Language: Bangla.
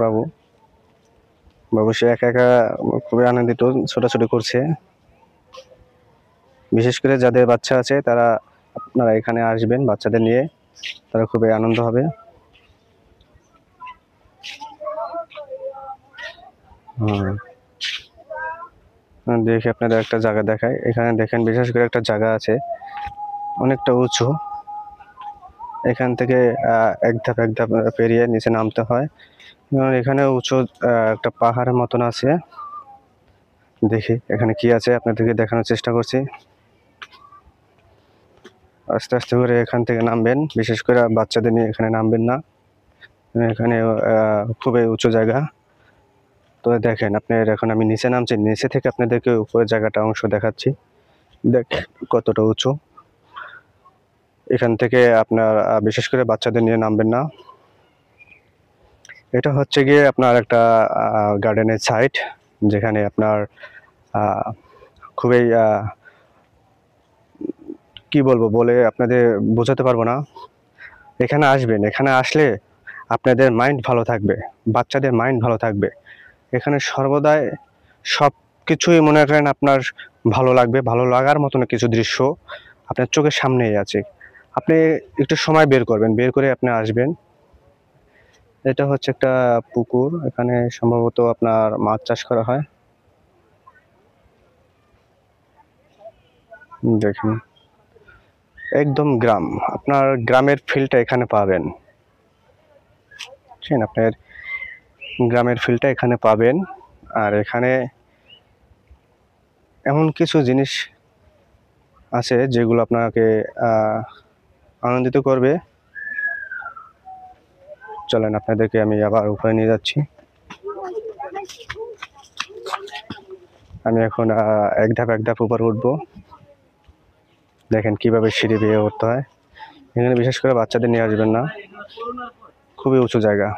বাবু বাবু সে একা একা খুবই আনন্দিত, ছোটাছুটি করছে। বিশেষ করে যাদের বাচ্চা আছে তারা আপনারা এখানে আসবেন, বাচ্চাদের নিয়ে তারা খুবই আনন্দ হবে। দেখি আপনাদের একটা জায়গা দেখায়। এখানে দেখেন বিশেষ করে একটা জায়গা আছে অনেকটা উঁচু। এখান থেকে এক ধাপ পেরিয়ে নিচে নামতে হয়। এখানে উঁচু একটা পাহাড়ের মতন আছে। দেখি এখানে কি আছে আপনাদেরকে দেখানোর চেষ্টা করছি। আস্তে আস্তে করে এখান থেকে নামবেন, বিশেষ করে বাচ্চাদের নিয়ে এখানে নামবেন না। এখানে খুবই উঁচু জায়গা। তো দেখেন আপনার, এখন আমি নিচে নামছি, নিচে থেকে আপনাদেরকে উপরের জায়গাটা অংশ দেখাচ্ছি। দেখেন কতটা উঁচু। এখান থেকে আপনার বিশেষ করে বাচ্চাদের নিয়ে নামবেন না। এটা হচ্ছে গিয়ে আপনার একটা গার্ডেনের সাইট, যেখানে আপনার খুবই কি বলবো বলে আপনাদের বোঝাতে পারবো না। এখানে আসবেন, এখানে আসলে আপনাদের মাইন্ড ভালো থাকবে, বাচ্চাদের মাইন্ড ভালো থাকবে। এখানে সর্বদাই সব কিছুই মনে করেন আপনার ভালো লাগবে, ভালো লাগার মতন কিছু দৃশ্য আপনার চোখের সামনেই আছে। আপনি একটু সময় বের করবেন, বের করে আপনি আসবেন। এটা হচ্ছে একটা পুকুর, এখানে সম্ভবত আপনার মাছ চাষ করা হয়। দেখুন একদম গ্রাম, আপনার গ্রামের ফিলটা এখানে পাবেন। বুঝছেন, আপনার গ্রামের ফিলটা এখানে পাবেন। আর এখানে এমন কিছু জিনিস আছে যেগুলো আপনাকে আনন্দিত করবে। চলেন আপনাদেরকে আমি আবার উপরে নিয়ে যাচ্ছি। আমি এখন এক ধাপ উপরে উঠবো। দেখেন কিভাবে সিঁড়ি বেয়ে উঠতে হয়। এখানে বিশেষ করে বাচ্চাদের নিয়ে আসবেন না, খুবই উঁচু জায়গা।